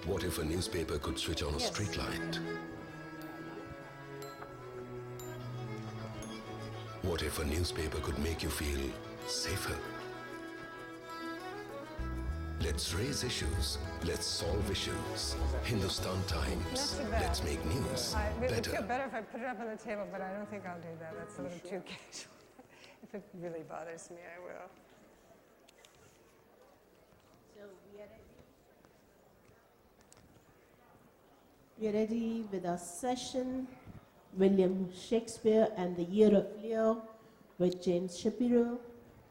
What if a newspaper could switch on a street light? What if a newspaper could make you feel safer? Let's raise issues. Let's solve issues. Hindustan Times. Let's make news I would better. feel better if I put it up on the table, but I don't think I'll do that. That's a little too casual. If it really bothers me, I will. So we are ready with our session. William Shakespeare and the Year of Lear with James Shapiro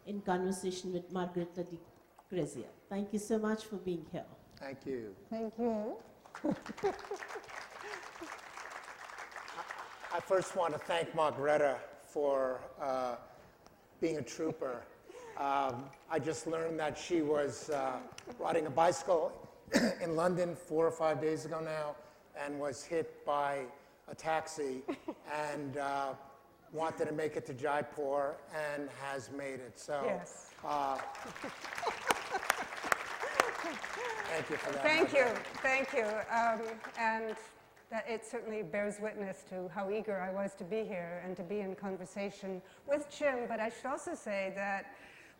in conversation with Margreta de Grazia. Thank you so much for being here. Thank you. Thank you. I first want to thank Margreta for being a trooper. I just learned that she was riding a bicycle in London 4 or 5 days ago now and was hit by a taxi and wanted to make it to Jaipur and has made it. So, Yes. Thank you for that. Thank you. And that it certainly bears witness to how eager I was to be here and to be in conversation with Jim. But I should also say that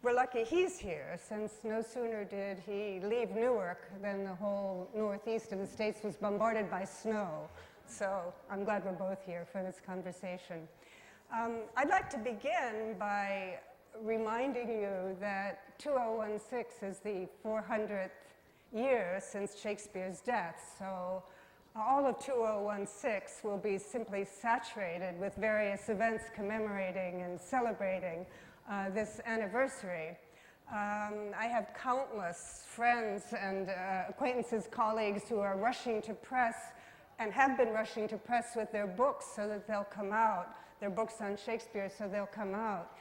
we're lucky he's here, since no sooner did he leave Newark than the whole northeast of the States was bombarded by snow. So I'm glad we're both here for this conversation. I'd like to begin by reminding you that 2016 is the 400th year since Shakespeare's death. So all of 2016 will be simply saturated with various events commemorating and celebrating this anniversary. I have countless friends and acquaintances, colleagues who are rushing to press and have been rushing to press with their books so that they'll come out, their books on Shakespeare, so they'll come out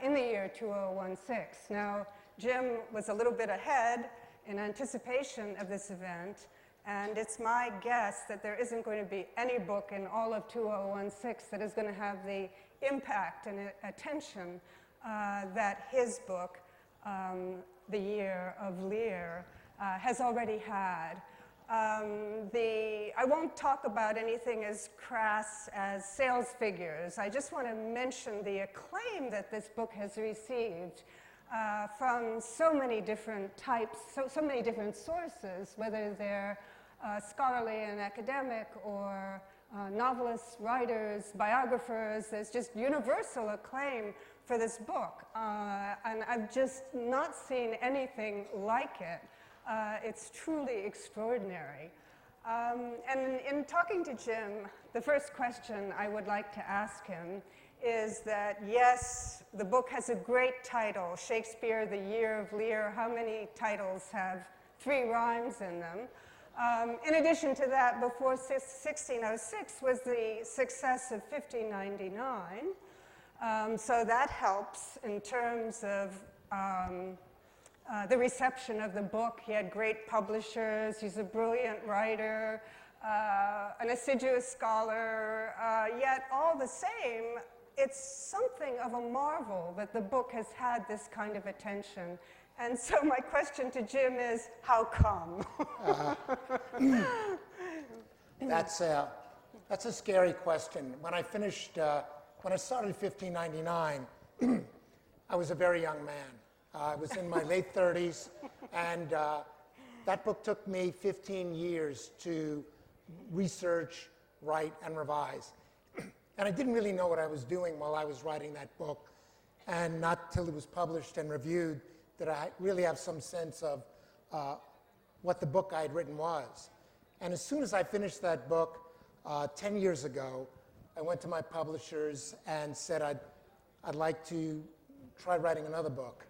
in the year 2016. Now, Jim was a little bit ahead in anticipation of this event, and it's my guess that there isn't going to be any book in all of 2016 that is going to have the impact and attention that his book, The Year of Lear, has already had. I won't talk about anything as crass as sales figures. I just want to mention the acclaim that this book has received from so many different types, so many different sources, whether they're scholarly and academic or novelists, writers, biographers. There's just universal acclaim for this book. And I've just not seen anything like it. It's truly extraordinary. And in talking to Jim, the first question I would like to ask him is that, yes, the book has a great title, Shakespeare, The Year of Lear. How many titles have 3 rhymes in them? In addition to that, before 1606 was the success of 1599. So that helps in terms of the reception of the book. He had great publishers. He's a brilliant writer, an assiduous scholar. Yet all the same, it's something of a marvel that the book has had this kind of attention. And so my question to Jim is, how come? That's a scary question. When I finished, when I started 1599, I was a very young man. I was in my late 30s, and that book took me 15 years to research, write, and revise. And I didn't really know what I was doing while I was writing that book, and not till it was published and reviewed did I really have some sense of what the book I had written was. And as soon as I finished that book 10 years ago, I went to my publishers and said I'd like to try writing another book.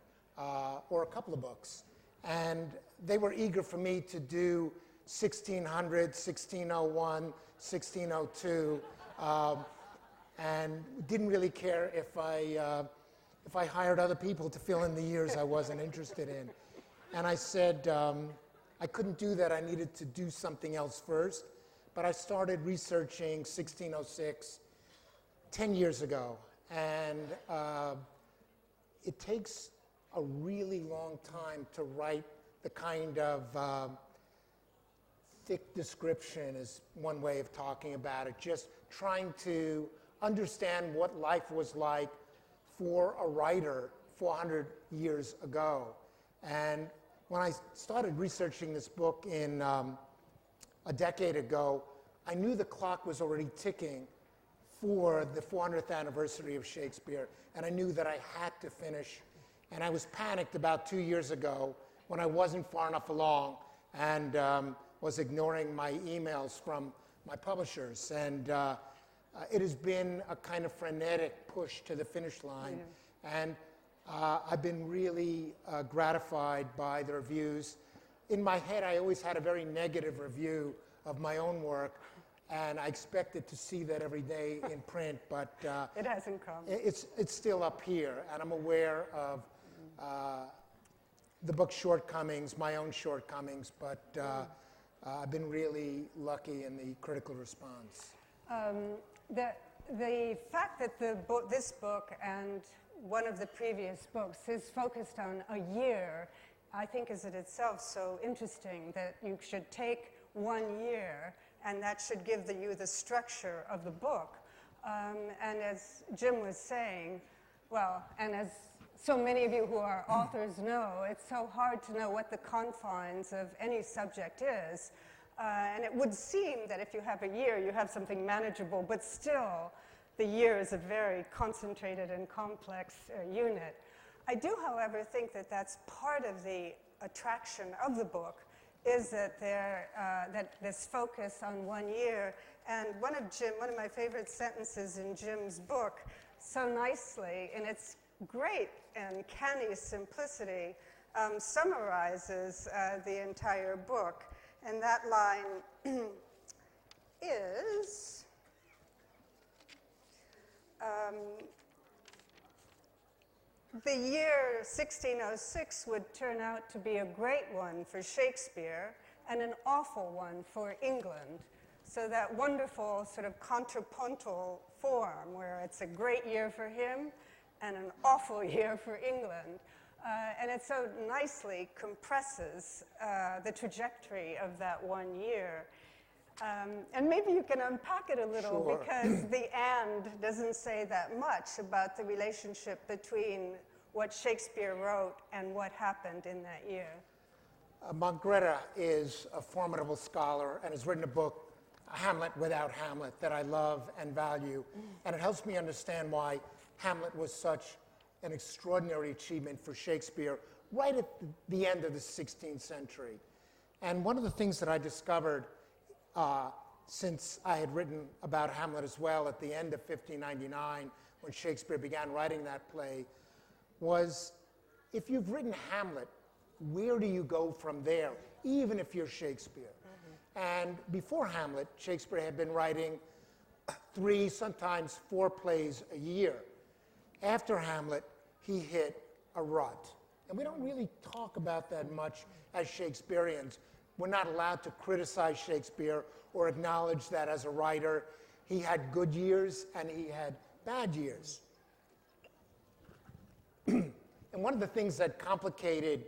Or a couple of books. And they were eager for me to do 1600, 1601, 1602, and didn't really care if I hired other people to fill in the years I wasn't interested in. And I said I couldn't do that. I needed to do something else first. But I started researching 1606 10 years ago. And it takes a really long time to write the kind of thick description is one way of talking about it, just trying to understand what life was like for a writer 400 years ago. And when I started researching this book in a decade ago, I knew the clock was already ticking for the 400th anniversary of Shakespeare, and I knew that I had to finish. And I was panicked about 2 years ago when I wasn't far enough along and was ignoring my emails from my publishers. And it has been a kind of frenetic push to the finish line. Yeah. And I've been really gratified by the reviews. In my head, I always had a very negative review of my own work, and I expected to see that every day in print, but it hasn't come. It's still up here, and I'm aware of the book's shortcomings, my own shortcomings, but I've been really lucky in the critical response. The fact that this book and one of the previous books is focused on a year, I think is in itself so interesting that you should take 1 year and that should give you the structure of the book. And as Jim was saying, well, and as so many of you who are authors know, it's so hard to know what the confines of any subject is. And it would seem that if you have a year, you have something manageable, but still, the year is a very concentrated and complex unit. I do, however, think that that's part of the attraction of the book, is that that this focus on 1 year. And one of my favorite sentences in Jim's book, so nicely, in its great and canny simplicity, summarizes the entire book. And that line is, the year 1606 would turn out to be a great one for Shakespeare and an awful one for England. So that wonderful sort of contrapuntal form where it's a great year for him and an awful year for England. And it so nicely compresses the trajectory of that 1 year. And maybe you can unpack it a little, Sure. because the "and" doesn't say that much about the relationship between what Shakespeare wrote and what happened in that year. Margreta is a formidable scholar and has written a book, Hamlet Without Hamlet, that I love and value. And it helps me understand why Hamlet was such an extraordinary achievement for Shakespeare right at the end of the 16th century. And one of the things that I discovered since I had written about Hamlet as well at the end of 1599, when Shakespeare began writing that play, was if you've written Hamlet, where do you go from there, even if you're Shakespeare? And before Hamlet, Shakespeare had been writing 3, sometimes 4 plays a year. After Hamlet, he hit a rut. And we don't really talk about that much as Shakespeareans. We're not allowed to criticize Shakespeare or acknowledge that as a writer, he had good years and he had bad years. And one of the things that complicated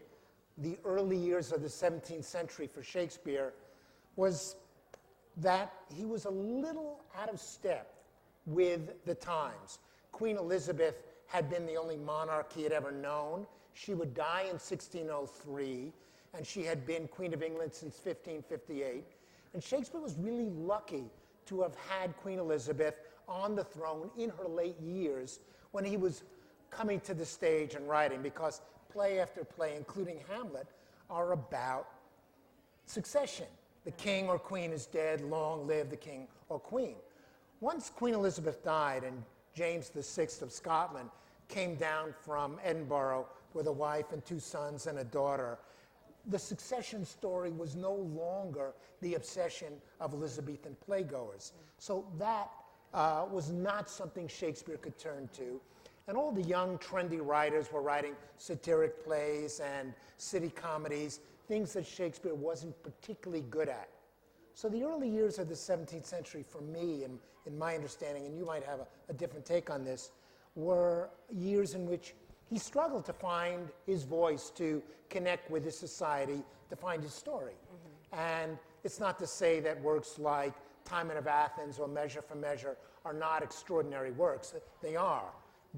the early years of the 17th century for Shakespeare was that he was a little out of step with the times. Queen Elizabeth had been the only monarch he had ever known. She would die in 1603, and she had been Queen of England since 1558. And Shakespeare was really lucky to have had Queen Elizabeth on the throne in her late years when he was coming to the stage and writing, because play after play, including Hamlet, are about succession. The king or queen is dead, long live the king or queen. Once Queen Elizabeth died and James VI of Scotland came down from Edinburgh with a wife and 2 sons and a daughter, the succession story was no longer the obsession of Elizabethan playgoers. So that was not something Shakespeare could turn to. And all the young, trendy writers were writing satiric plays and city comedies, things that Shakespeare wasn't particularly good at. So the early years of the 17th century, for me, in my understanding, and you might have a different take on this, were years in which he struggled to find his voice, to connect with his society, to find his story. And it's not to say that works like Timon of Athens or Measure for Measure are not extraordinary works. They are.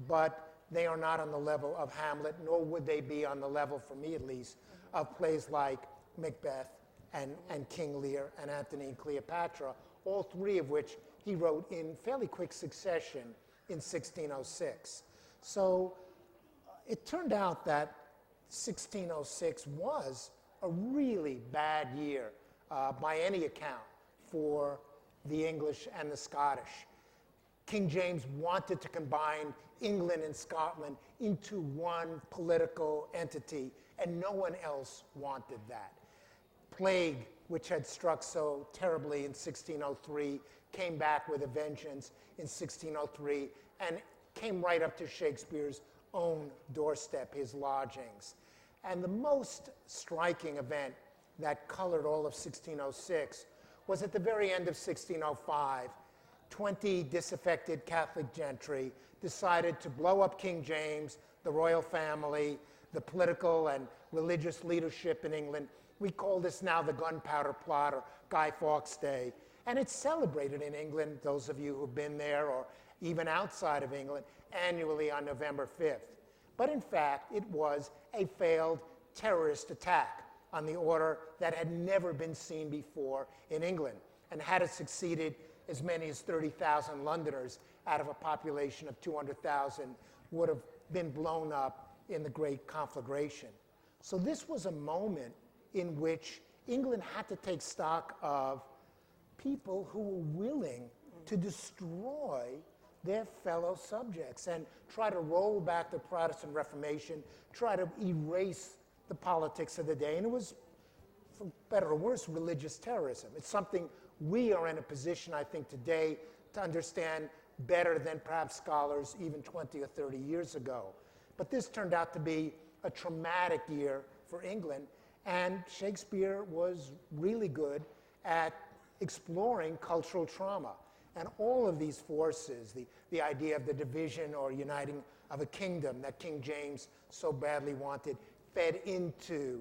But they are not on the level of Hamlet, nor would they be on the level, for me at least, of plays like Macbeth and King Lear and Antony and Cleopatra, all three of which he wrote in fairly quick succession in 1606. So it turned out that 1606 was a really bad year by any account for the English and the Scottish. King James wanted to combine England and Scotland into one political entity, and no one else wanted that. Plague, which had struck so terribly in 1603, came back with a vengeance in 1603 and came right up to Shakespeare's own doorstep, his lodgings. And the most striking event that colored all of 1606 was at the very end of 1605. 20 disaffected Catholic gentry decided to blow up King James, the royal family, the political and religious leadership in England. We call this now the Gunpowder Plot or Guy Fawkes Day. And it's celebrated in England, those of you who've been there or even outside of England, annually on November 5th. But in fact, it was a failed terrorist attack on the order that had never been seen before in England. And had it succeeded, as many as 30,000 Londoners out of a population of 200,000 would have been blown up in the Great Conflagration. So this was a moment in which England had to take stock of people who were willing to destroy their fellow subjects and try to roll back the Protestant Reformation, try to erase the politics of the day. And it was, for better or worse, religious terrorism. It's something we are in a position, I think, today to understand better than perhaps scholars even 20 or 30 years ago. But this turned out to be a traumatic year for England, and Shakespeare was really good at exploring cultural trauma. And all of these forces, the idea of the division or uniting of a kingdom that King James so badly wanted, fed into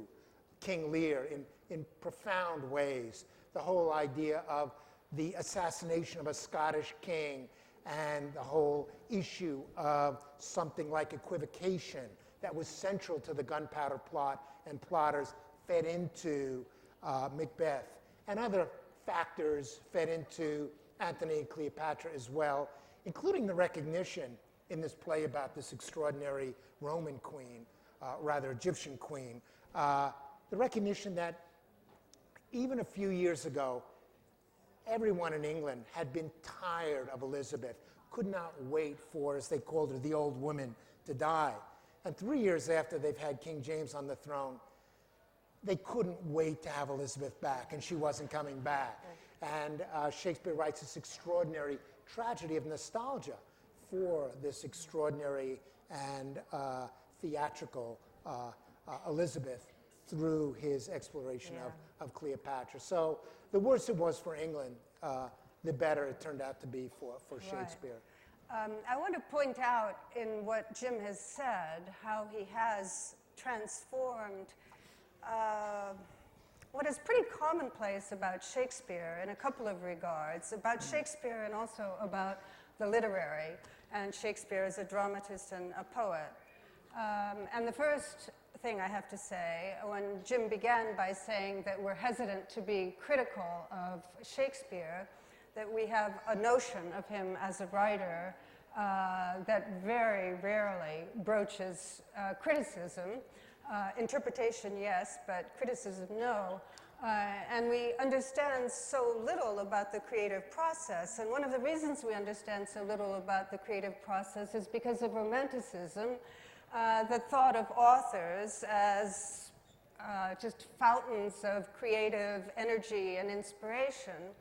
King Lear in profound ways. The whole idea of the assassination of a Scottish king and the whole issue of something like equivocation that was central to the Gunpowder Plot and plotters fed into Macbeth. And other factors fed into Antony and Cleopatra as well, including the recognition in this play about this extraordinary Roman queen, rather Egyptian queen, the recognition that even a few years ago, everyone in England had been tired of Elizabeth, could not wait for, as they called her, the old woman to die. And 3 years after they've had King James on the throne, they couldn't wait to have Elizabeth back, and she wasn't coming back. And Shakespeare writes this extraordinary tragedy of nostalgia for this extraordinary and theatrical Elizabeth through his exploration of Cleopatra. So the worse it was for England, the better it turned out to be for Shakespeare. Right. I want to point out in what Jim has said how he has transformed what is pretty commonplace about Shakespeare in a couple of regards, about Shakespeare and also about the literary, and Shakespeare as a dramatist and a poet. And the first thing I have to say, when Jim began by saying that we're hesitant to be critical of Shakespeare, that we have a notion of him as a writer that very rarely broaches criticism. Interpretation, yes, but criticism, no. And we understand so little about the creative process. And one of the reasons we understand so little about the creative process is because of Romanticism, that thought of authors as just fountains of creative energy and inspiration.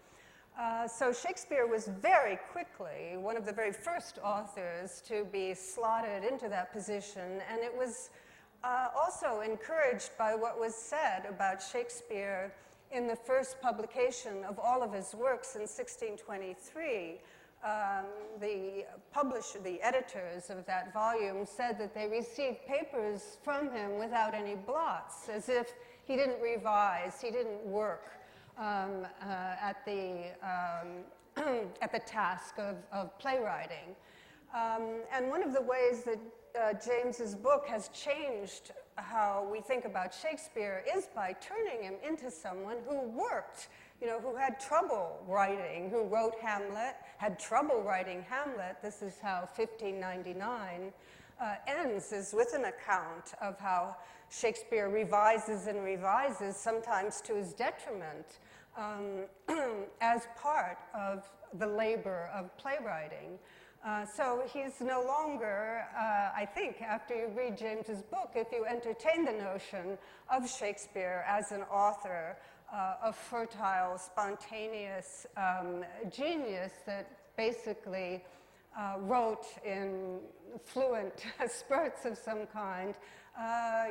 So Shakespeare was very quickly one of the very first authors to be slotted into that position, and it was also encouraged by what was said about Shakespeare in the first publication of all of his works in 1623. The editors of that volume said that they received papers from him without any blots, as if he didn't revise, he didn't work at the task of playwriting. And one of the ways that James's book has changed how we think about Shakespeare is by turning him into someone who worked, who had trouble writing, who wrote Hamlet, had trouble writing Hamlet. This is how 1599 ends, is with an account of how Shakespeare revises and revises, sometimes to his detriment, as part of the labor of playwriting. So he's no longer, I think, after you read James's book, if you entertain the notion of Shakespeare as an author of fertile, spontaneous genius that basically wrote in fluent spurts of some kind,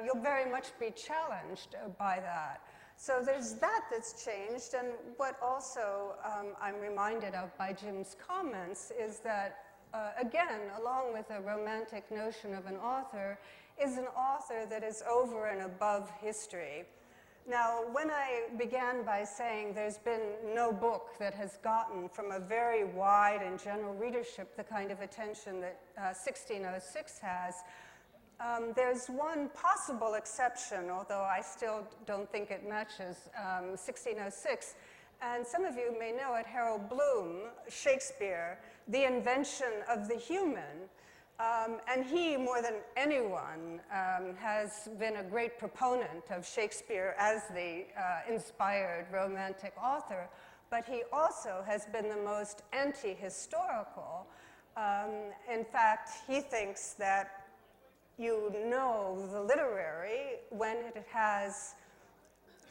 you'll very much be challenged by that. So there's that's changed, and what also I'm reminded of by Jim's comments is that again, along with a romantic notion of an author, is an author that is over and above history. Now, when I began by saying there's been no book that has gotten from a very wide and general readership the kind of attention that 1606 has, there's one possible exception, although I still don't think it matches 1606. And some of you may know it, Harold Bloom, Shakespeare, The Invention of the Human. And he, more than anyone, has been a great proponent of Shakespeare as the inspired romantic author, but he also has been the most anti-historical. In fact, he thinks that you know the literary when it has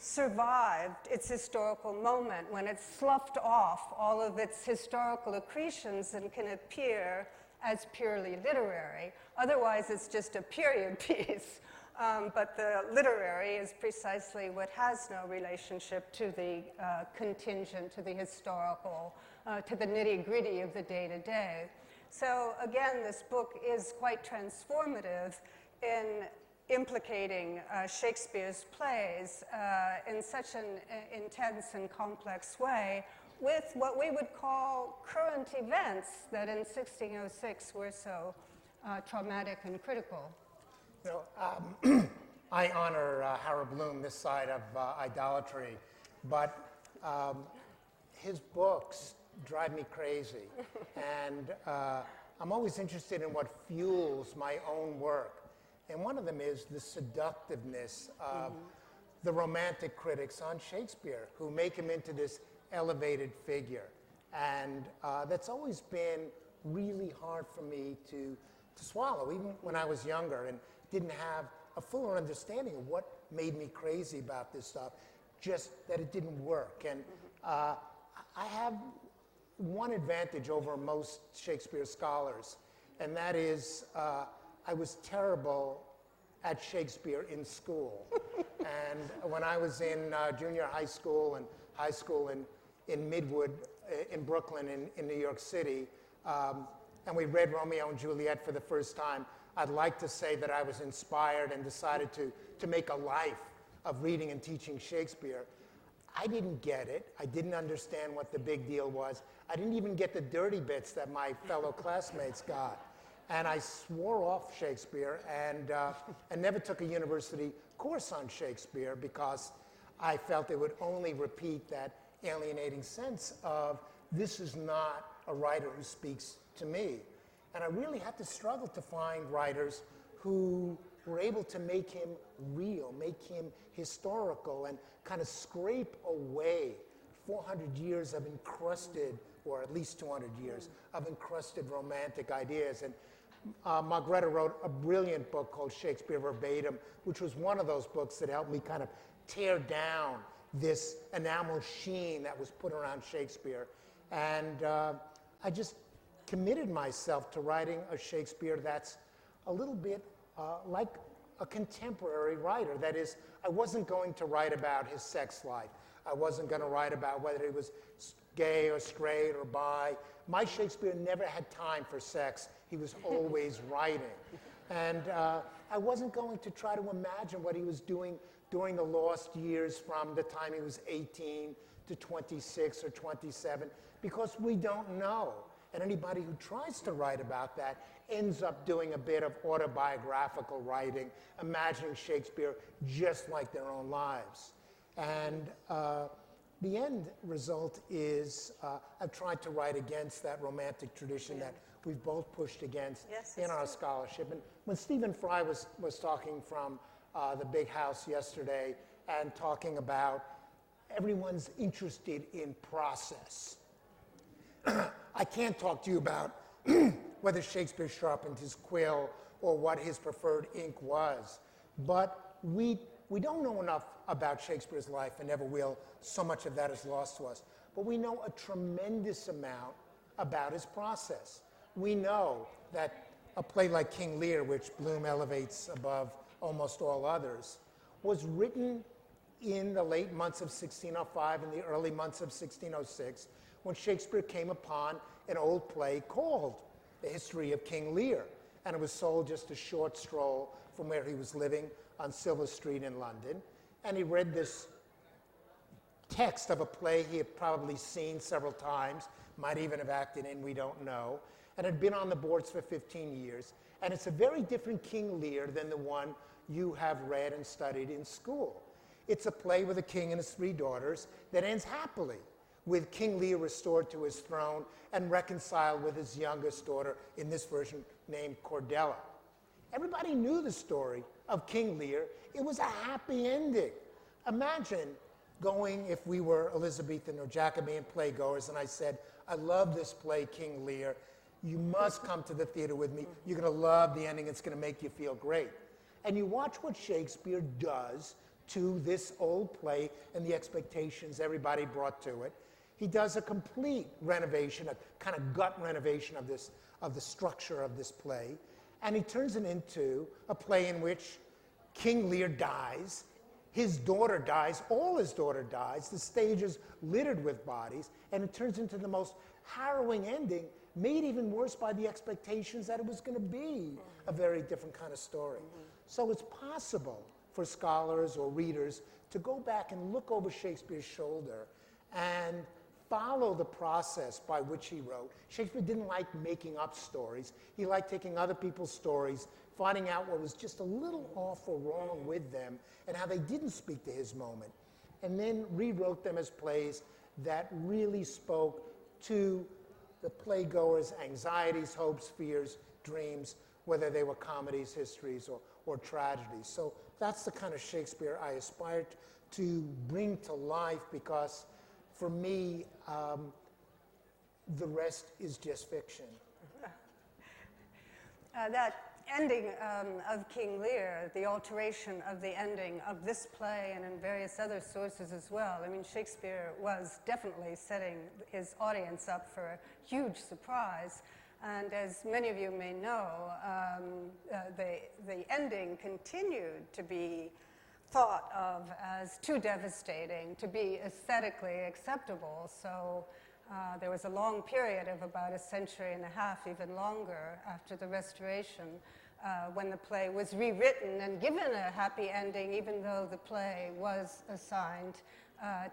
survived its historical moment, when it's sloughed off all of its historical accretions and can appear as purely literary. Otherwise, it's just a period piece. But the literary is precisely what has no relationship to the contingent, to the historical, to the nitty-gritty of the day-to-day. So again, this book is quite transformative in implicating Shakespeare's plays in such an intense and complex way with what we would call current events that in 1606 were so traumatic and critical. I honor Harold Bloom, this side of idolatry, but his books drive me crazy. And I'm always interested in what fuels my own work. And one of them is the seductiveness of the romantic critics on Shakespeare, who make him into this elevated figure. And that's always been really hard for me to swallow, even when I was younger and didn't have a fuller understanding of what made me crazy about this stuff, just that it didn't work. And I have one advantage over most Shakespeare scholars, and that is I was terrible at Shakespeare in school. And when I was in junior high school and high school in Midwood, in Brooklyn, in New York City, and we read Romeo and Juliet for the first time, I'd like to say that I was inspired and decided to make a life of reading and teaching Shakespeare. I didn't get it. I didn't understand what the big deal was. I didn't even get the dirty bits that my fellow classmates got. And I swore off Shakespeare and never took a university course on Shakespeare because I felt it would only repeat that alienating sense of this is not a writer who speaks to me. And I really had to struggle to find writers who were able to make him real, make him historical, and kind of scrape away 400 years of encrusted, or at least 200 years, of encrusted romantic ideas. And Margreta wrote a brilliant book called Shakespeare Verbatim, which was one of those books that helped me kind of tear down this enamel sheen that was put around Shakespeare. And I just committed myself to writing a Shakespeare that's a little bit like a contemporary writer. That is, I wasn't going to write about his sex life. I wasn't going to write about whether he was gay or straight or bi. My Shakespeare never had time for sex. He was always writing. And I wasn't going to try to imagine what he was doing during the lost years from the time he was 18 to 26 or 27 because we don't know. And anybody who tries to write about that ends up doing a bit of autobiographical writing, imagining Shakespeare just like their own lives. And the end result is I've tried to write against that romantic tradition that we've both pushed against in our scholarship. And when Stephen Fry was talking from the Big House yesterday and talking about everyone's interested in process, I can't talk to you about whether Shakespeare sharpened his quill or what his preferred ink was, but we don't know enough about Shakespeare's life and never will. So much of that is lost to us. But we know a tremendous amount about his process. We know that a play like King Lear, which Bloom elevates above almost all others, was written in the late months of 1605 and the early months of 1606, when Shakespeare came upon an old play called The History of King Lear. And it was sold just a short stroll from where he was living on Silver Street in London. And he read this text of a play he had probably seen several times, might even have acted in, we don't know, and had been on the boards for 15 years. And it's a very different King Lear than the one you have read and studied in school. It's a play with a king and his 3 daughters that ends happily, with King Lear restored to his throne and reconciled with his youngest daughter, in this version named Cordelia. Everybody knew the story of King Lear. It was a happy ending. Imagine going, if we were Elizabethan or Jacobean playgoers, and I said, I love this play, King Lear. You must come to the theater with me. You're going to love the ending. It's going to make you feel great. And you watch what Shakespeare does to this old play and the expectations everybody brought to it. He does a complete renovation, a kind of gut renovation of the structure of this play, and he turns it into a play in which King Lear dies, his daughter dies, all his daughter dies, the stage is littered with bodies, and it turns into the most harrowing ending, made even worse by the expectations that it was going to be a very different kind of story. So it's possible for scholars or readers to go back and look over Shakespeare's shoulder and follow the process by which he wrote. Shakespeare didn't like making up stories. He liked taking other people's stories, finding out what was just a little off or wrong with them, and how they didn't speak to his moment, and then rewrote them as plays that really spoke to the playgoers' anxieties, hopes, fears, dreams, whether they were comedies, histories, or tragedies. So that's the kind of Shakespeare I aspired to bring to life, because for me, the rest is just fiction. That ending of King Lear, the alteration of the ending of this play and in various other sources as well. I mean, Shakespeare was definitely setting his audience up for a huge surprise. And as many of you may know, the ending continued to be thought of as too devastating to be aesthetically acceptable. So there was a long period of about a century and a half, even longer, after the Restoration, when the play was rewritten and given a happy ending, even though the play was assigned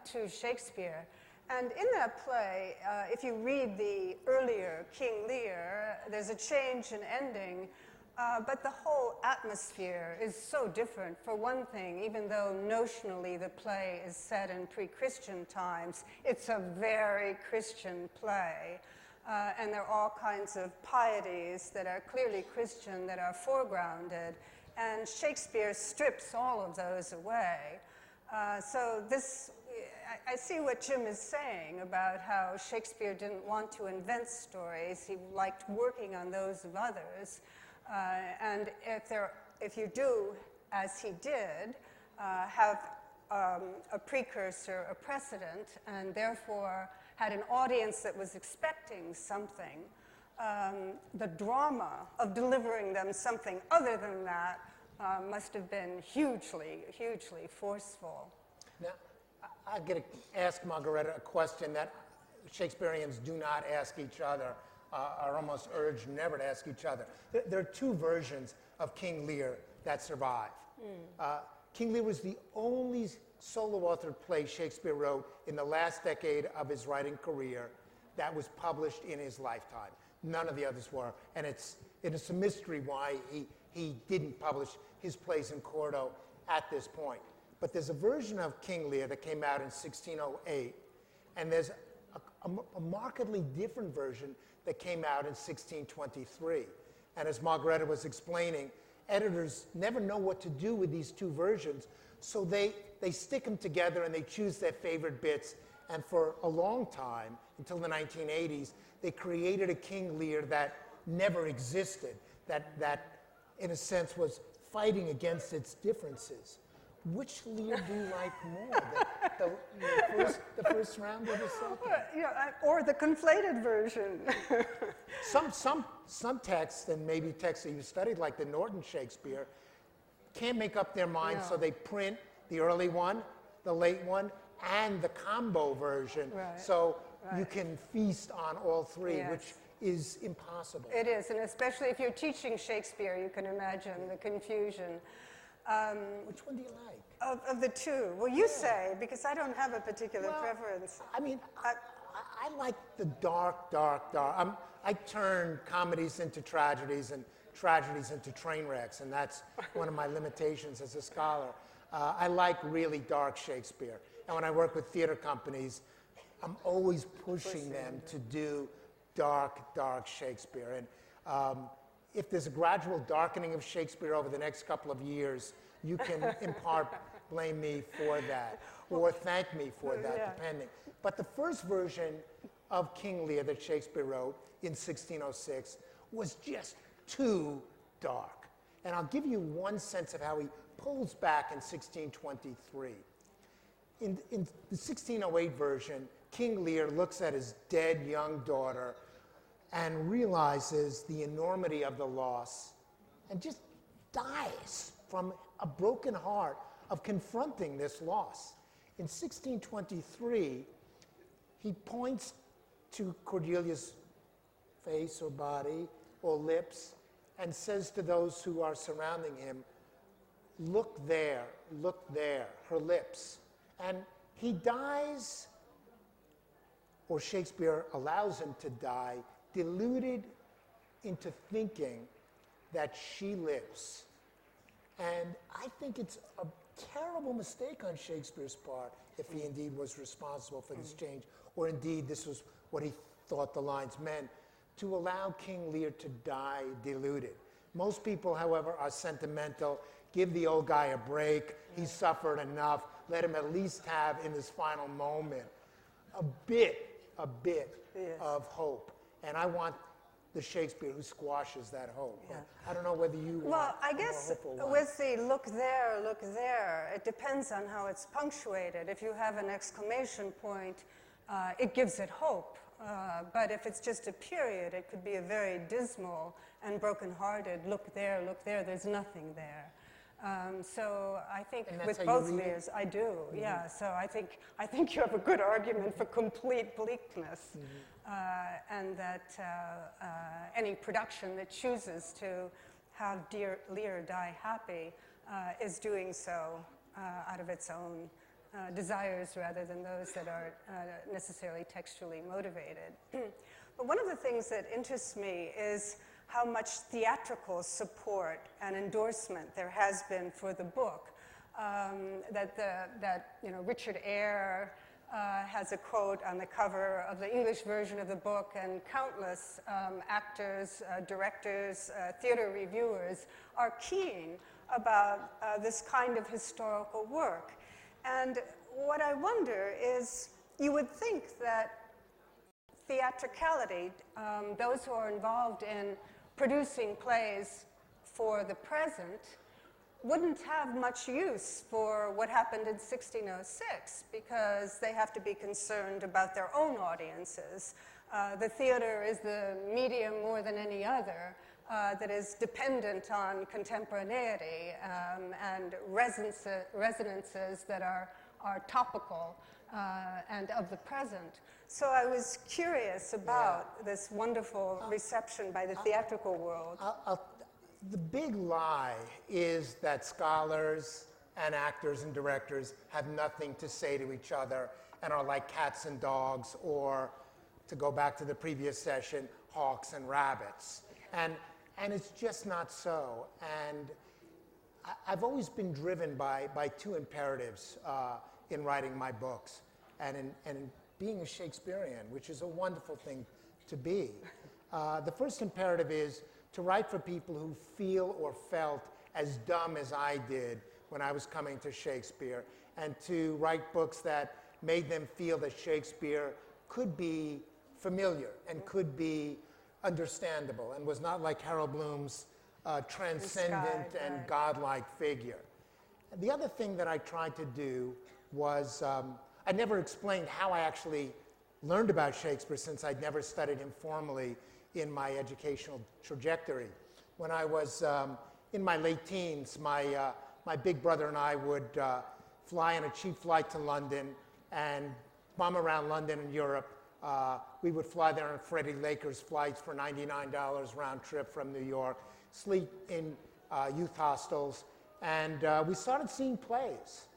to Shakespeare. And in that play, if you read the earlier King Lear, there's a change in ending, but the whole atmosphere is so different. For one thing, even though notionally the play is set in pre-Christian times, it's a very Christian play. And there are all kinds of pieties that are clearly Christian that are foregrounded. And Shakespeare strips all of those away. So this, I see what Jim is saying about how Shakespeare didn't want to invent stories. He liked working on those of others. And if you do, as he did, have a precursor, a precedent, and therefore had an audience that was expecting something, the drama of delivering them something other than that must have been hugely, hugely forceful. Now, I'm going to ask Margreta a question that Shakespeareans do not ask each other, are almost urged never to ask each other. There are 2 versions of King Lear that survive. King Lear was the only solo-authored play Shakespeare wrote in the last decade of his writing career that was published in his lifetime. None of the others were. And it's a mystery why he didn't publish his plays in quarto at this point. But there's a version of King Lear that came out in 1608, and there's a markedly different version that came out in 1623. And as Margreta was explaining, editors never know what to do with these two versions, so they stick them together and they choose their favorite bits. And for a long time, until the 1980s, they created a King Lear that never existed, that in a sense was fighting against its differences. Which Lear do you like more? The first round or the second? Or the conflated version. Some texts, and maybe texts that you studied, like the Norton Shakespeare, can't make up their mind, so they print the early one, the late one, and the combo version. Right. So you can feast on all three, which is impossible. It is, and especially if you're teaching Shakespeare, you can imagine the confusion. Which one do you like? Of the two. Well, you say, because I don't have a particular preference. I mean, I like the dark. I turn comedies into tragedies and tragedies into train wrecks, and that's one of my limitations as a scholar. I like really dark Shakespeare. And when I work with theater companies, I'm always pushing them to do dark Shakespeare. And if there's a gradual darkening of Shakespeare over the next couple of years, you can in part blame me for that, or thank me for that, depending. But the first version of King Lear that Shakespeare wrote in 1606 was just too dark. And I'll give you one sense of how he pulls back in 1623. In the 1608 version, King Lear looks at his dead young daughter and realizes the enormity of the loss and just dies from a broken heart of confronting this loss. In 1623, he points to Cordelia's face or body or lips and says to those who are surrounding him, look there, her lips. And he dies, or Shakespeare allows him to die, deluded into thinking that she lives. And I think it's a terrible mistake on Shakespeare's part, if he indeed was responsible for this change, or indeed this was what he thought the lines meant, to allow King Lear to die deluded. Most people, however, are sentimental. Give the old guy a break. He suffered enough. Let him at least have, in his final moment, a bit of hope. And I want the Shakespeare who squashes that hope. Yeah. I don't know whether you Well, I guess with the look there, it depends on how it's punctuated. If you have an exclamation point, it gives it hope. But if it's just a period, it could be a very dismal and broken-hearted, look there, there's nothing there. So I think with both Lears, I do, yeah. So I think you have a good argument for complete bleakness, and that any production that chooses to have Lear die happy is doing so out of its own desires rather than those that are necessarily textually motivated. But one of the things that interests me is how much theatrical support and endorsement there has been for the book. Richard Eyre has a quote on the cover of the English version of the book, and countless actors, directors, theater reviewers are keen about this kind of historical work. And what I wonder is, you would think that theatricality, those who are involved in producing plays for the present, wouldn't have much use for what happened in 1606, because they have to be concerned about their own audiences. The theater is the medium more than any other that is dependent on contemporaneity and resonances that are topical and of the present. So I was curious about this wonderful reception by the theatrical world. The big lie is that scholars and actors and directors have nothing to say to each other and are like cats and dogs, or, to go back to the previous session, hawks and rabbits. And it's just not so. And I've always been driven by two imperatives in writing my books and in being a Shakespearean, which is a wonderful thing to be. The first imperative is to write for people who feel or felt as dumb as I did when I was coming to Shakespeare, and to write books that made them feel that Shakespeare could be familiar and could be understandable and was not like Harold Bloom's transcendent and godlike figure. And the other thing that I tried to do was, I never explained how I actually learned about Shakespeare, since I'd never studied him formally in my educational trajectory. When I was in my late teens, my big brother and I would fly on a cheap flight to London and bum around London and Europe. We would fly there on Freddie Laker's flights for $99 round trip from New York, sleep in youth hostels, and we started seeing plays.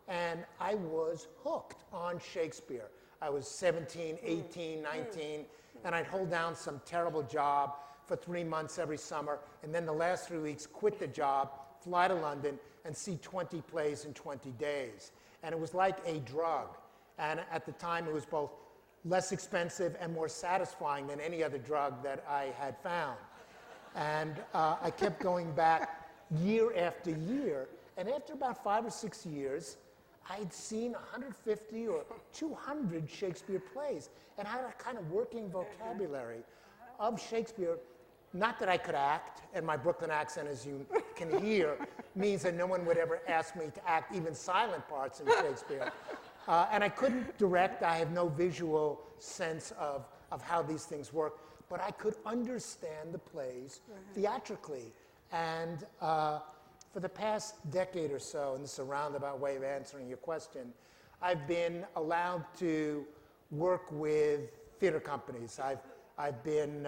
And I was hooked on Shakespeare. I was 17, 18, 19, and I'd hold down some terrible job for 3 months every summer, and then the last 3 weeks quit the job, fly to London, and see 20 plays in 20 days. And it was like a drug. And at the time, it was both less expensive and more satisfying than any other drug that I had found. And I kept going back year after year, and after about 5 or 6 years, I'd seen 150 or 200 Shakespeare plays, and I had a kind of working vocabulary of Shakespeare. Not that I could act, and my Brooklyn accent, as you can hear, means that no one would ever ask me to act even silent parts in Shakespeare. And I couldn't direct. I have no visual sense of how these things work, but I could understand the plays theatrically. And for the past decade or so, and this is a roundabout way of answering your question, I've been allowed to work with theater companies. I've been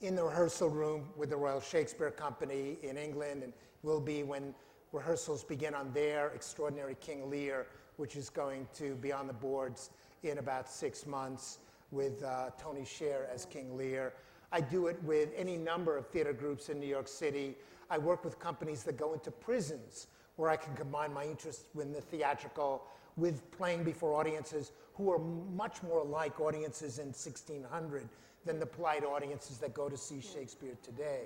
in the rehearsal room with the Royal Shakespeare Company in England, and will be when rehearsals begin on their extraordinary King Lear, which is going to be on the boards in about 6 months with Tony Sher as King Lear. I do it with any number of theater groups in New York City. I work with companies that go into prisons, where I can combine my interest in the theatrical with playing before audiences who are much more like audiences in 1600 than the polite audiences that go to see Shakespeare today.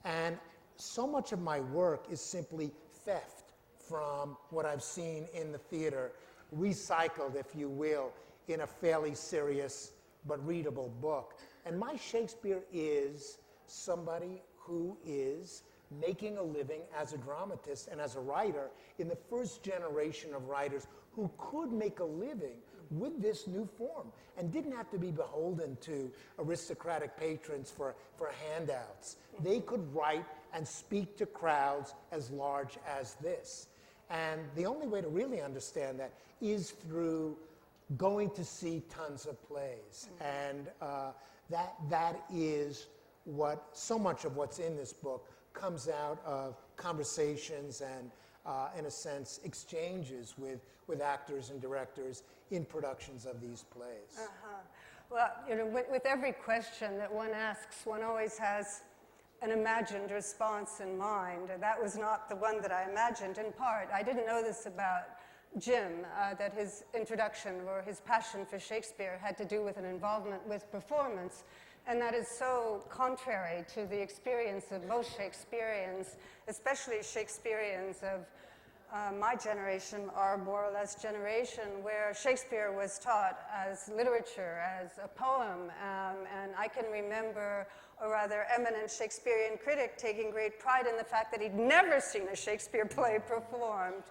And so much of my work is simply theft from what I've seen in the theater, recycled, if you will, in a fairly serious but readable book. And my Shakespeare is somebody who is making a living as a dramatist and as a writer in the first generation of writers who could make a living with this new form and didn't have to be beholden to aristocratic patrons for handouts. They could write and speak to crowds as large as this. And the only way to really understand that is through going to see tons of plays. And that is what so much of what's in this book comes out of conversations and, in a sense, exchanges with actors and directors in productions of these plays. Well, you know, with every question that one asks, one always has an imagined response in mind. That was not the one that I imagined, in part. I didn't know this about Jim, that his introduction or his passion for Shakespeare had to do with an involvement with performance. And that is so contrary to the experience of most Shakespeareans, especially Shakespeareans of my generation, our more or less generation, where Shakespeare was taught as literature, as a poem. And I can remember a rather eminent Shakespearean critic taking great pride in the fact that he'd never seen a Shakespeare play performed.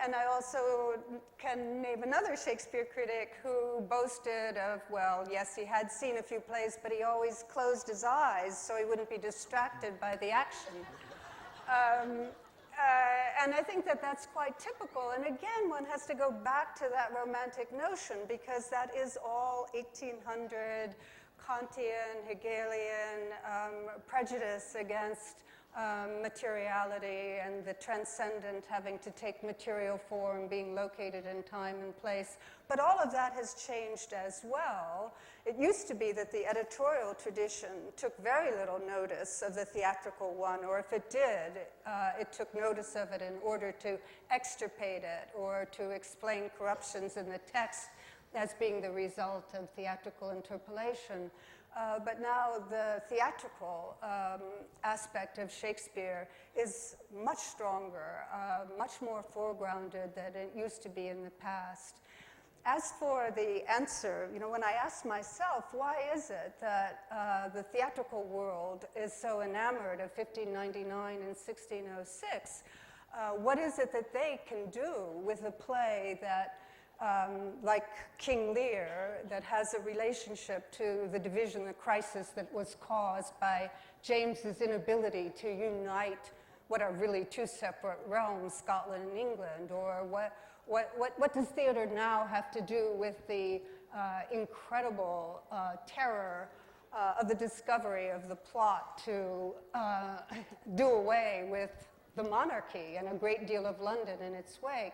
And I also can name another Shakespeare critic who boasted of, well, yes, he had seen a few plays, but he always closed his eyes so he wouldn't be distracted by the action. And I think that that's quite typical. And again, one has to go back to that romantic notion, because that is all 1800 Kantian, Hegelian prejudice against materiality and the transcendent having to take material form, being located in time and place. But all of that has changed as well. It used to be that the editorial tradition took very little notice of the theatrical one, or if it did, it took notice of it in order to extirpate it or to explain corruptions in the text as being the result of theatrical interpolation. But now the theatrical aspect of Shakespeare is much stronger, much more foregrounded than it used to be in the past. As for the answer, when I asked myself, why is it that the theatrical world is so enamored of 1599 and 1606, what is it that they can do with a play that like King Lear, that has a relationship to the division, the crisis that was caused by James's inability to unite what are really two separate realms, Scotland and England? Or what does theater now have to do with the incredible terror of the discovery of the plot to do away with the monarchy and a great deal of London in its wake?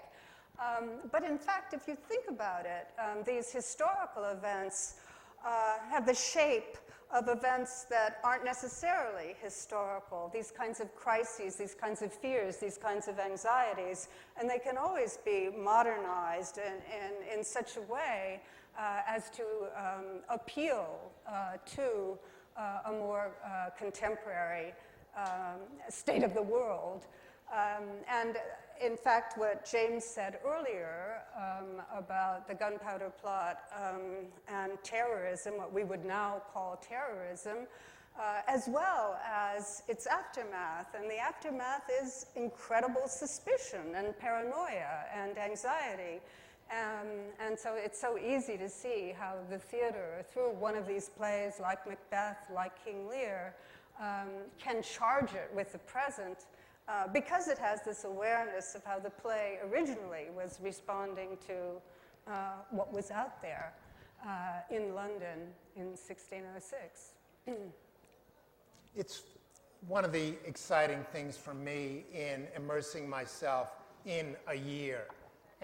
But in fact, if you think about it, these historical events have the shape of events that aren't necessarily historical, these kinds of crises, these kinds of fears, these kinds of anxieties, and they can always be modernized in such a way as to appeal to a more contemporary state of the world. And in fact, what James said earlier about the Gunpowder Plot and terrorism, what we would now call terrorism, as well as its aftermath. And the aftermath is incredible suspicion and paranoia and anxiety. And so it's so easy to see how the theater, through one of these plays like Macbeth, like King Lear, can charge it with the present. Because it has this awareness of how the play originally was responding to what was out there in London in 1606. It's one of the exciting things for me in immersing myself in a year.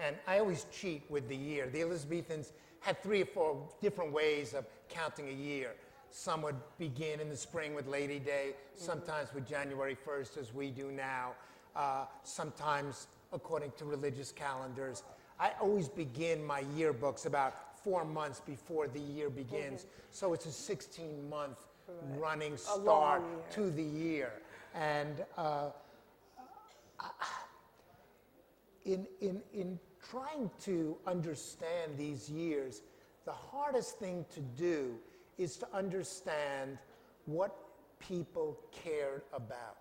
And I always cheat with the year. The Elizabethans had 3 or 4 different ways of counting a year. Some would begin in the spring with Lady Day, sometimes with January 1st, as we do now, sometimes according to religious calendars. I always begin my yearbooks about 4 months before the year begins, so it's a 16-month running start to the year. And in trying to understand these years, the hardest thing to do is to understand what people cared about.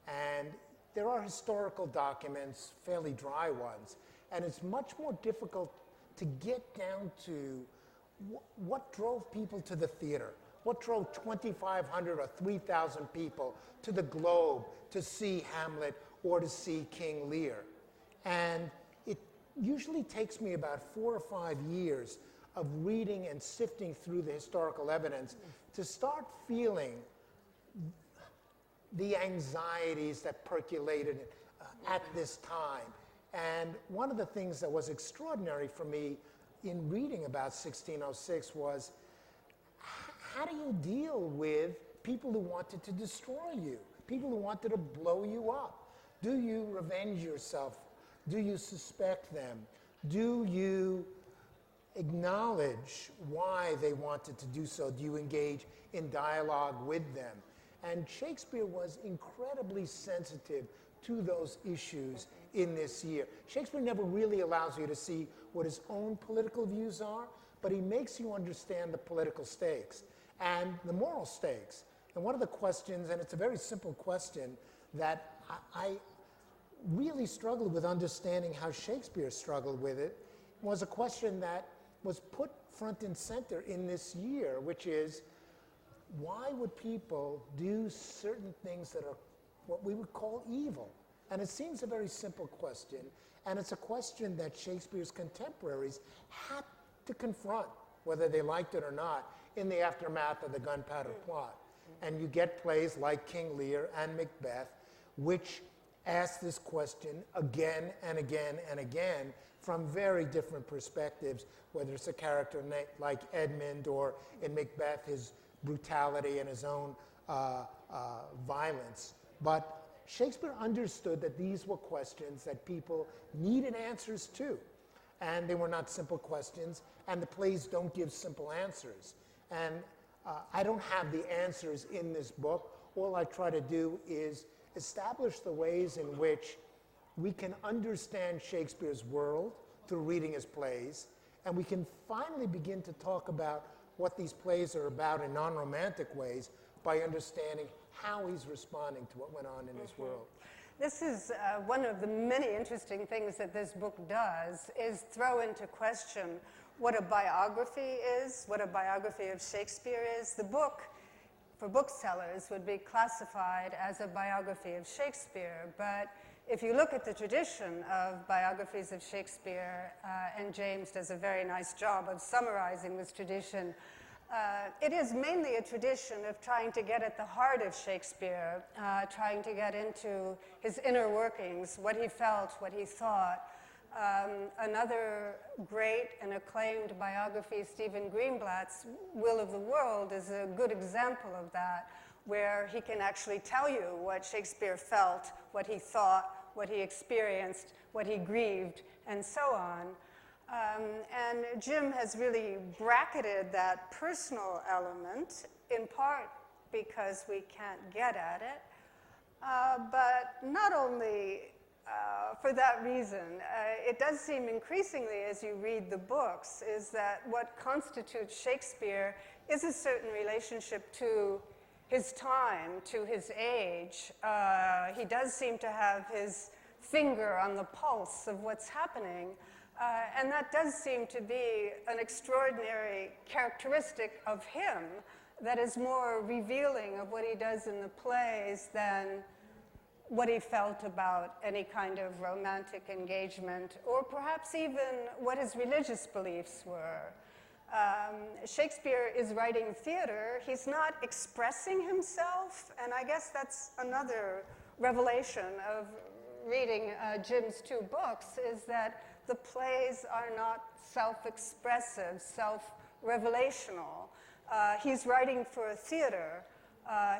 And there are historical documents, fairly dry ones, and it's much more difficult to get down to what drove people to the theater, what drove 2,500 or 3,000 people to the Globe to see Hamlet or to see King Lear. And it usually takes me about 4 or 5 years of reading and sifting through the historical evidence to start feeling the anxieties that percolated at this time. And one of the things that was extraordinary for me in reading about 1606 was, how do you deal with people who wanted to destroy you, people who wanted to blow you up? Do you revenge yourself? Do you suspect them? Do you acknowledge why they wanted to do so? Do you engage in dialogue with them? And Shakespeare was incredibly sensitive to those issues in this year. Shakespeare never really allows you to see what his own political views are, but he makes you understand the political stakes and the moral stakes. And one of the questions, and it's a very simple question, that I really struggled with understanding how Shakespeare struggled with it, was a question that was put front and center in this year, which is, why would people do certain things that are what we would call evil? And it seems a very simple question, and it's a question that Shakespeare's contemporaries had to confront, whether they liked it or not, in the aftermath of the Gunpowder Plot. And you get plays like King Lear and Macbeth, which ask this question again and again and again from very different perspectives, whether it's a character like Edmund, or in Macbeth, his brutality and his own violence. But Shakespeare understood that these were questions that people needed answers to. And they were not simple questions, and the plays don't give simple answers. And I don't have the answers in this book. All I try to do is establish the ways in which we can understand Shakespeare's world through reading his plays, and we can finally begin to talk about what these plays are about in non-romantic ways by understanding how he's responding to what went on in his world. This is one of the many interesting things that this book does, is throw into question what a biography is, what a biography of Shakespeare is. The book, for booksellers, would be classified as a biography of Shakespeare, but if you look at the tradition of biographies of Shakespeare, and James does a very nice job of summarizing this tradition, it is mainly a tradition of trying to get at the heart of Shakespeare, trying to get into his inner workings, what he felt, what he thought. Another great and acclaimed biography, Stephen Greenblatt's Will of the World, is a good example of that, where he can actually tell you what Shakespeare felt, what he thought, what he experienced, what he grieved, and so on. And Jim has really bracketed that personal element, in part because we can't get at it, but not only for that reason. It does seem increasingly, as you read the books, is that what constitutes Shakespeare is a certain relationship to his time, to his age. He does seem to have his finger on the pulse of what's happening. And that does seem to be an extraordinary characteristic of him that is more revealing of what he does in the plays than what he felt about any kind of romantic engagement, or perhaps even what his religious beliefs were. Shakespeare is writing theater. He's not expressing himself, and I guess that's another revelation of reading Jim's two books, is that the plays are not self-expressive, self-revelational. He's writing for a theater.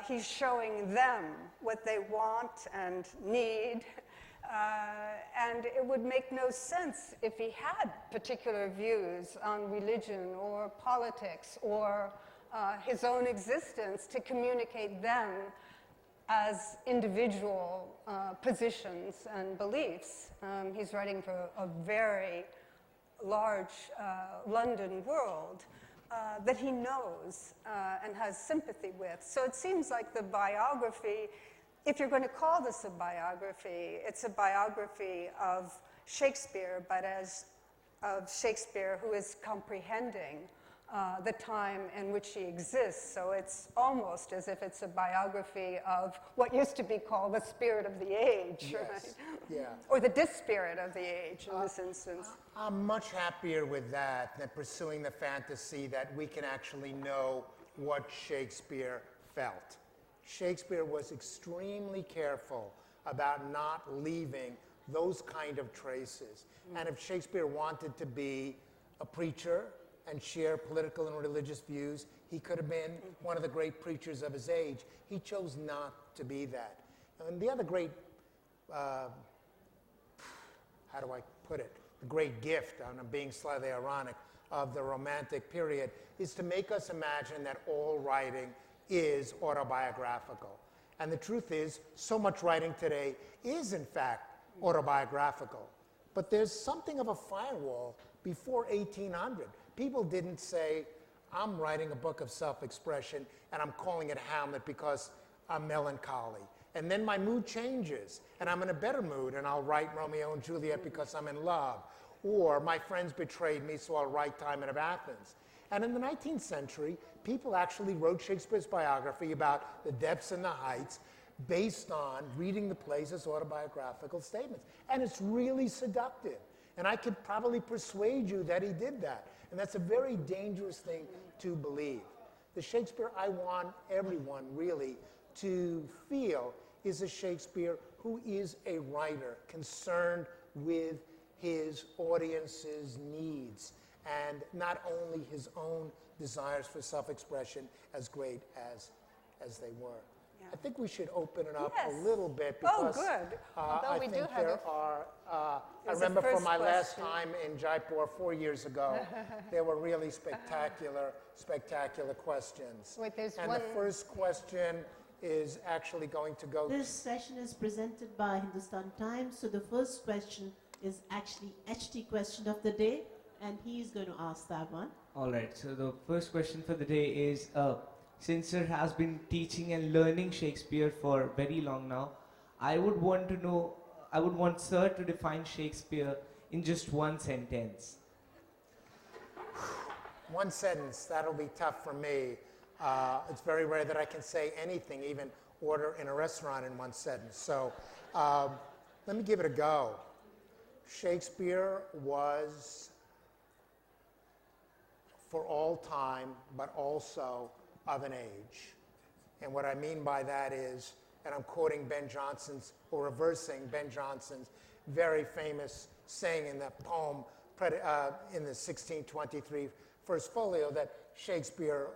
He's showing them what they want and need. And it would make no sense if he had particular views on religion or politics or his own existence to communicate them as individual positions and beliefs. He's writing for a very large London world that he knows and has sympathy with. So it seems like the biography, if you're going to call this a biography, it's a biography of Shakespeare, but as of Shakespeare who is comprehending the time in which he exists. So it's almost as if it's a biography of what used to be called the spirit of the age, Yes. right? Yeah. Or the dispirit of the age in this instance. I'm much happier with that than pursuing the fantasy that we can actually know what Shakespeare felt. Shakespeare was extremely careful about not leaving those kind of traces. And if Shakespeare wanted to be a preacher and share political and religious views, he could have been one of the great preachers of his age. He chose not to be that. And the other great, how do I put it, the great gift, and I'm being slightly ironic, of the Romantic period is to make us imagine that all writing is autobiographical. And the truth is, so much writing today is in fact autobiographical. But there's something of a firewall before 1800. People didn't say, I'm writing a book of self-expression and I'm calling it Hamlet because I'm melancholy. And then my mood changes and I'm in a better mood and I'll write Romeo and Juliet because I'm in love. Or my friends betrayed me, so I'll write Timon of Athens. And in the 19th century, people actually wrote Shakespeare's biography about the depths and the heights based on reading the plays as autobiographical statements. And it's really seductive. And I could probably persuade you that he did that. And that's a very dangerous thing to believe. The Shakespeare I want everyone really to feel is a Shakespeare who is a writer concerned with his audience's needs and not only his own desires for self-expression, as great as they were. Yeah. I think we should open it up Yes. a little bit Oh, because good. I we think do have there are, I There's a remember from first my last question. time in Jaipur 4 years ago, there were really spectacular questions. Wait, there's and one- the first question is actually going to go This session is presented by Hindustan Times, so the first question is actually HT question of the day, and he's going to ask that one. All right, so the first question for the day is, since Sir has been teaching and learning Shakespeare for very long now, I would want Sir to define Shakespeare in just one sentence. one sentence. That'll be tough for me. It's very rare that I can say anything, even order in a restaurant in one sentence. So let me give it a go. Shakespeare was for all time, but also of an age. And what I mean by that is, and I'm quoting Ben Jonson's, or reversing Ben Jonson's very famous saying in that poem in the 1623 First Folio, that Shakespeare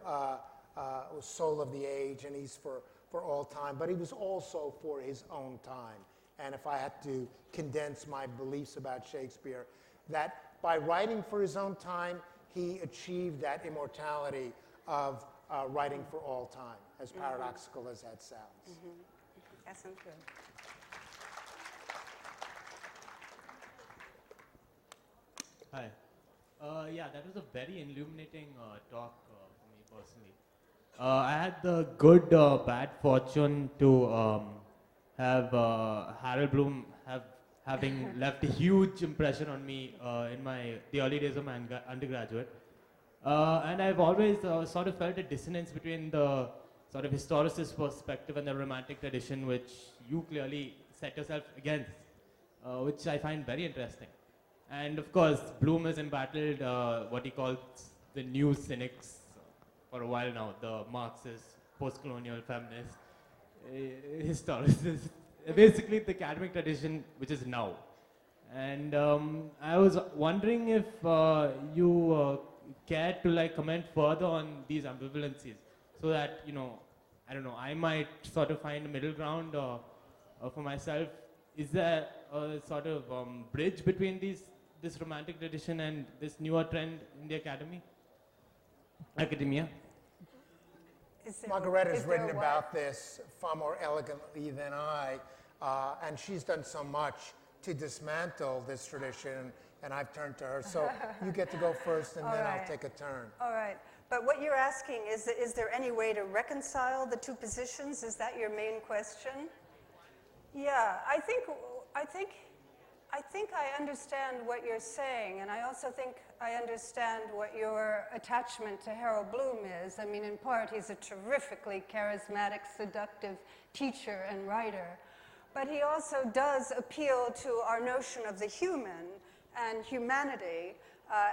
was soul of the age and he's for all time, but he was also for his own time. And if I had to condense my beliefs about Shakespeare, that by writing for his own time, he achieved that immortality of writing for all time, as paradoxical as that sounds. That sounds good. Hi. Yeah, that was a very illuminating talk for me personally. I had the good, bad fortune to have Harold Bloom having left a huge impression on me in the early days of my undergraduate. And I've always sort of felt a dissonance between the sort of historicist perspective and the romantic tradition, which you clearly set yourself against, which I find very interesting. And of course, Bloom has embattled what he calls the new cynics for a while now, the Marxists, post-colonial feminists, historicists, basically the academic tradition which is now. And I was wondering if you care to comment further on these ambivalencies, so that, I don't know, I might sort of find a middle ground for myself. Is there a sort of bridge between this romantic tradition and this newer trend in the academia? Margareta has written about this far more elegantly than I, and she's done so much to dismantle this tradition, and I've turned to her. So you get to go first, and then I'll take a turn. All right. But what you're asking is there any way to reconcile the two positions? Is that your main question? Yeah, I think I understand what you're saying, and I also think I understand what your attachment to Harold Bloom is. I mean, in part, he's a terrifically charismatic, seductive teacher and writer, but he also does appeal to our notion of the human and humanity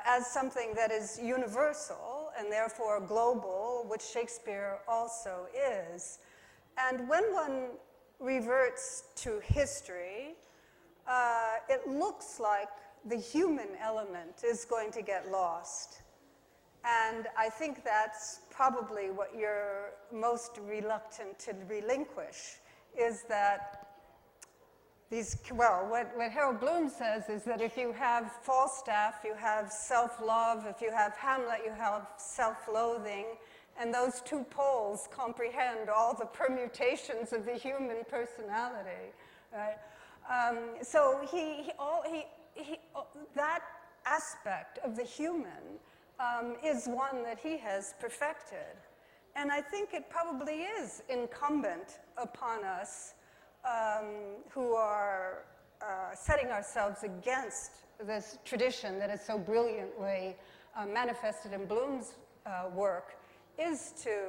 as something that is universal and therefore global, which Shakespeare also is. And when one reverts to history, it looks like the human element is going to get lost. And I think that's probably what you're most reluctant to relinquish, is that what Harold Bloom says is that if you have Falstaff, you have self-love. If you have Hamlet, you have self-loathing. And those two poles comprehend all the permutations of the human personality, right? So that aspect of the human is one that he has perfected. And I think it probably is incumbent upon us who are setting ourselves against this tradition that is so brilliantly manifested in Bloom's work, is to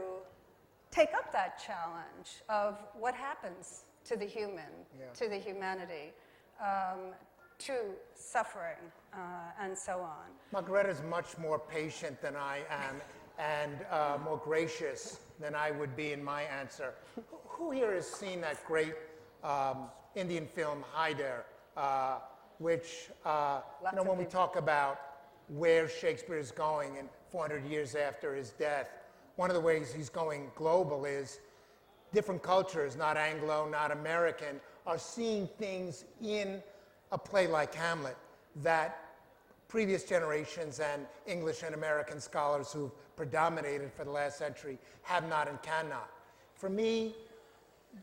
take up that challenge of what happens to the human, to the humanity, to suffering, and so on. Margareta is much more patient than I am and more gracious than I would be in my answer. Who here has seen that great Indian film Hyder, which, when we talk about where Shakespeare is going and 400 years after his death, one of the ways he's going global is different cultures, not Anglo, not American, are seeing things in a play like Hamlet that previous generations and English and American scholars who've predominated for the last century have not and cannot. For me,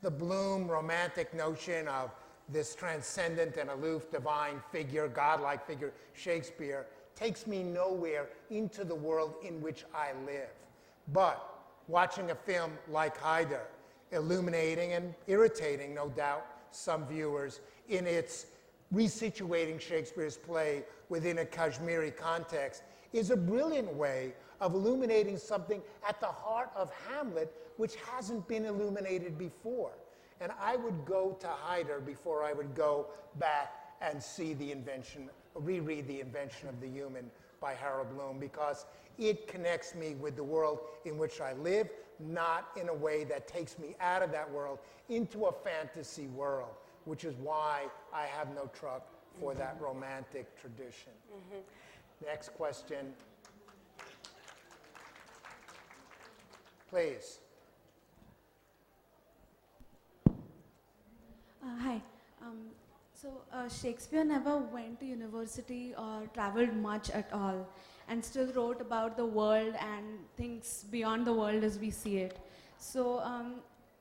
the Bloom romantic notion of this transcendent and aloof divine figure, godlike figure, Shakespeare, takes me nowhere into the world in which I live. But watching a film like Hyder, illuminating and irritating, no doubt, some viewers in its resituating Shakespeare's play within a Kashmiri context, is a brilliant way of illuminating something at the heart of Hamlet which hasn't been illuminated before. And I would go to Hyder before I would go back and see reread The Invention of the Human by Harold Bloom, because it connects me with the world in which I live, not in a way that takes me out of that world into a fantasy world, which is why I have no truck for that romantic tradition. Next question. Please. Hi. Shakespeare never went to university or traveled much at all, and still wrote about the world and things beyond the world as we see it. So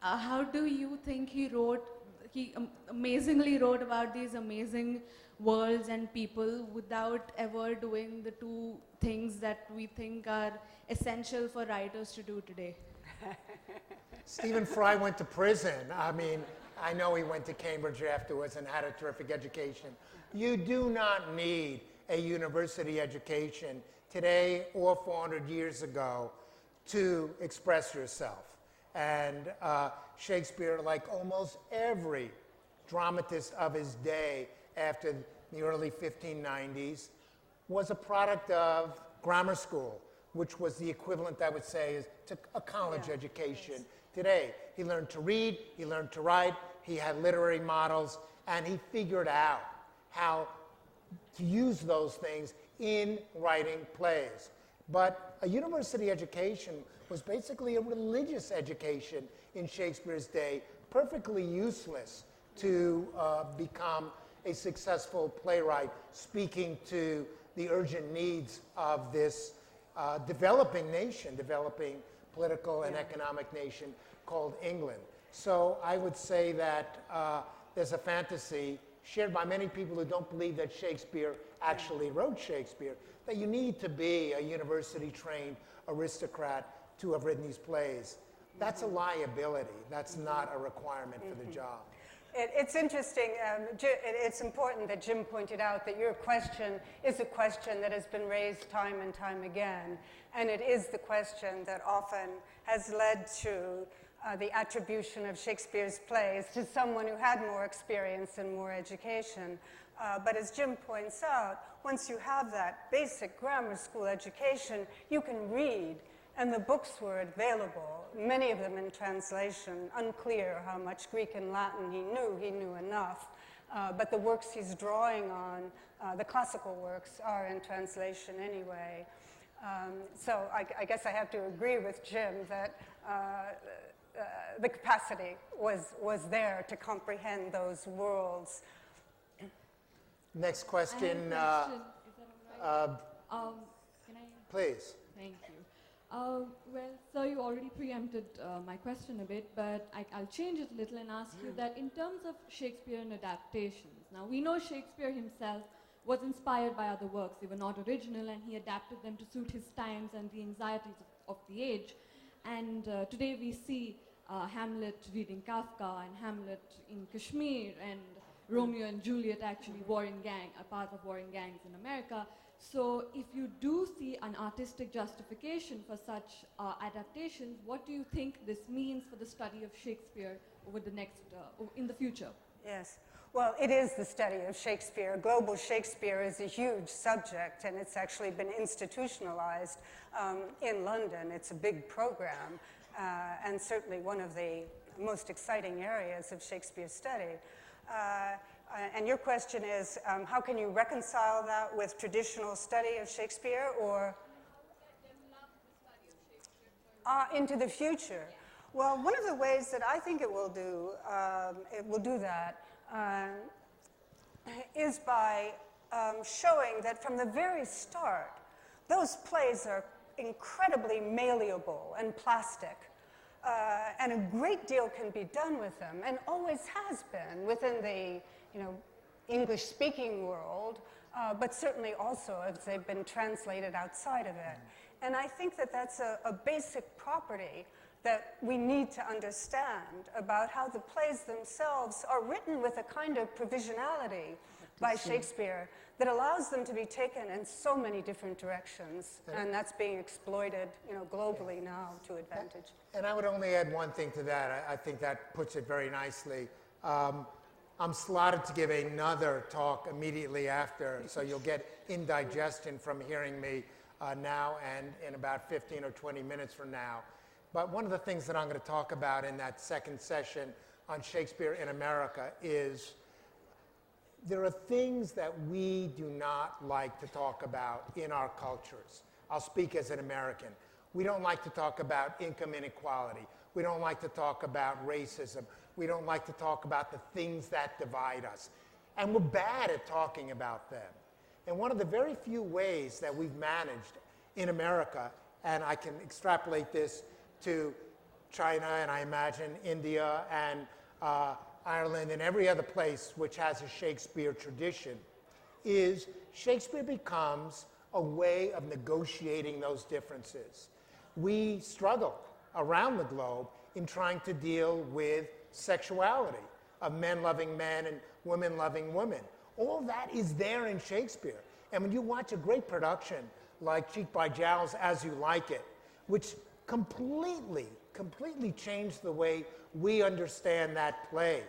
how do you think he amazingly wrote about these amazing worlds and people without ever doing the two things that we think are essential for writers to do today? Stephen Fry went to prison. I mean, I know he went to Cambridge afterwards and had a terrific education. You do not need a university education today or 400 years ago to express yourself. And Shakespeare, like almost every dramatist of his day after the early 1590s, was a product of grammar school, which was the equivalent, I would say, to a college education today. He learned to read, he learned to write, he had literary models, and he figured out how to use those things in writing plays. But a university education was basically a religious education in Shakespeare's day, perfectly useless to become a successful playwright, speaking to the urgent needs of this developing nation, developing political and economic nation called England. So I would say that there's a fantasy shared by many people who don't believe that Shakespeare actually wrote Shakespeare, that you need to be a university-trained aristocrat to have written these plays. That's a liability. That's not a requirement for the job. It's interesting, it's important that Jim pointed out that your question is a question that has been raised time and time again, and it is the question that often has led to the attribution of Shakespeare's plays to someone who had more experience and more education. But as Jim points out, once you have that basic grammar school education, you can read, and the books were available, many of them in translation. Unclear how much Greek and Latin he knew enough. But the works he's drawing on, the classical works, are in translation anyway. So I guess I have to agree with Jim that the capacity was there to comprehend those worlds. Next question. Is that all right? Can I? Please. Thank you. Well, sir, you already preempted my question a bit, but I'll change it a little and ask you that in terms of Shakespearean adaptations, now we know Shakespeare himself was inspired by other works. They were not original, and he adapted them to suit his times and the anxieties of the age. And today we see Hamlet reading Kafka, and Hamlet in Kashmir, and Romeo and Juliet actually a part of warring gangs in America. So if you do see an artistic justification for such adaptations, what do you think this means for the study of Shakespeare over the next, in the future? Yes. Well, it is the study of Shakespeare. Global Shakespeare is a huge subject, and it's actually been institutionalized in London. It's a big program, and certainly one of the most exciting areas of Shakespeare study. And your question is, how can you reconcile that with traditional study of Shakespeare, or into the future? Well, one of the ways that I think it will do that is by showing that from the very start, those plays are incredibly malleable and plastic, and a great deal can be done with them, and always has been within the English-speaking world, but certainly also as they've been translated outside of it. And I think that that's a basic property that we need to understand about how the plays themselves are written with a kind of provisionality by Shakespeare that allows them to be taken in so many different directions, and that's being exploited, globally now to advantage. And I would only add one thing to that. I think that puts it very nicely. I'm slotted to give another talk immediately after, so you'll get indigestion from hearing me now and in about 15 or 20 minutes from now. But one of the things that I'm going to talk about in that second session on Shakespeare in America is there are things that we do not like to talk about in our cultures. I'll speak as an American. We don't like to talk about income inequality. We don't like to talk about racism. We don't like to talk about the things that divide us. And we're bad at talking about them. And one of the very few ways that we've managed in America, and I can extrapolate this to China and I imagine India and Ireland and every other place which has a Shakespeare tradition, is Shakespeare becomes a way of negotiating those differences. We struggle around the globe in trying to deal with sexuality, of men loving men and women loving women. All that is there in Shakespeare. And when you watch a great production like Cheek by Jowls, As You Like It, which completely changed the way we understand that play,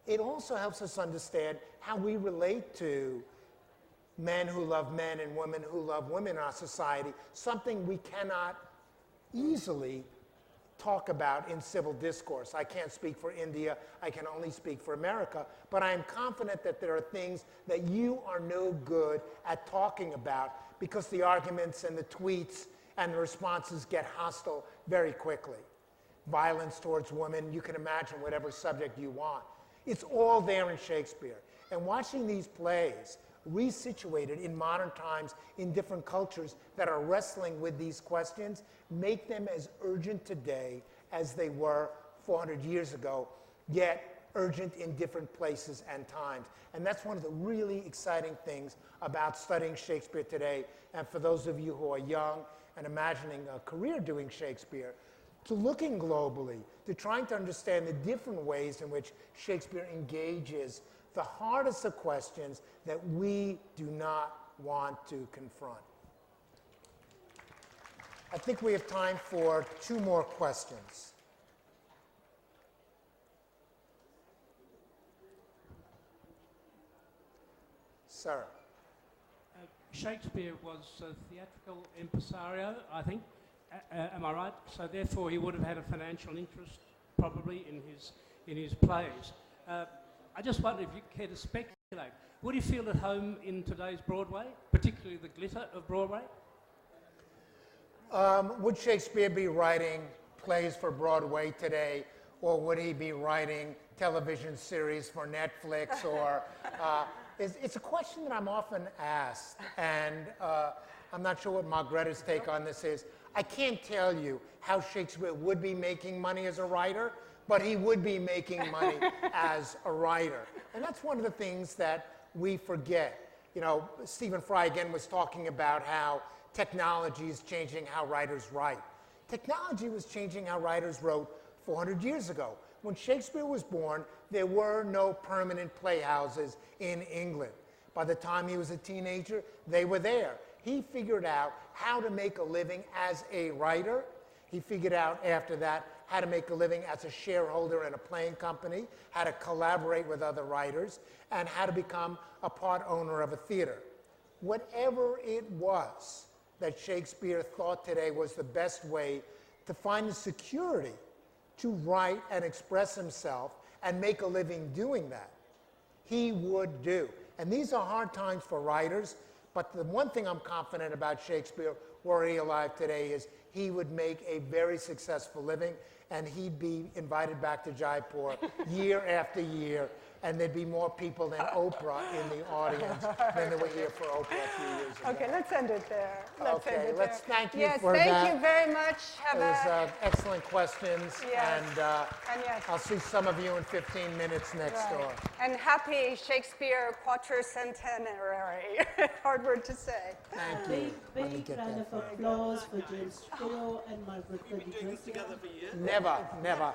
it also helps us understand how we relate to men who love men and women who love women in our society, something we cannot easily talk about in civil discourse. I can't speak for India, I can only speak for America, but I am confident that there are things that you are no good at talking about because the arguments and the tweets and the responses get hostile very quickly. Violence towards women, you can imagine whatever subject you want. It's all there in Shakespeare. And watching these plays resituated in modern times in different cultures that are wrestling with these questions make them as urgent today as they were 400 years ago, yet urgent in different places and times. And that's one of the really exciting things about studying Shakespeare today. And for those of you who are young and imagining a career doing Shakespeare, to looking globally, to trying to understand the different ways in which Shakespeare engages the hardest of questions that we do not want to confront. I think we have time for 2 more questions. Sarah. Shakespeare was a theatrical impresario, I think. Am I right? So therefore he would have had a financial interest probably in his plays. I just wonder if you care to speculate. Would he feel at home in today's Broadway, particularly the glitter of Broadway? Would Shakespeare be writing plays for Broadway today, or would he be writing television series for Netflix? Or it's a question that I'm often asked, and I'm not sure what Margreta's take on this is. I can't tell you how Shakespeare would be making money as a writer, but he would be making money as a writer. And that's one of the things that we forget. You know, Stephen Fry again was talking about how technology is changing how writers write. Technology was changing how writers wrote 400 years ago. When Shakespeare was born, there were no permanent playhouses in England. By the time he was a teenager, they were there. He figured out how to make a living as a writer. He figured out after that how to make a living as a shareholder in a playing company, how to collaborate with other writers, and how to become a part owner of a theater. Whatever it was that Shakespeare thought today was the best way to find the security to write and express himself and make a living doing that, he would do. And these are hard times for writers, but the one thing I'm confident about Shakespeare, were he alive today, is he would make a very successful living, and he'd be invited back to Jaipur year after year, and there'd be more people than Oprah in the audience than there were here for Oprah a few years ago. Okay, let's end it there. Let's thank you yes, for that. Yes, thank you very much. It was excellent questions, yes. and yes. I'll see some of you in 15 minutes next door. And happy Shakespeare Quattricentenary. Hard word to say. Thank you. Big round of applause for James Shapiro and Margreta de Grazia. Never.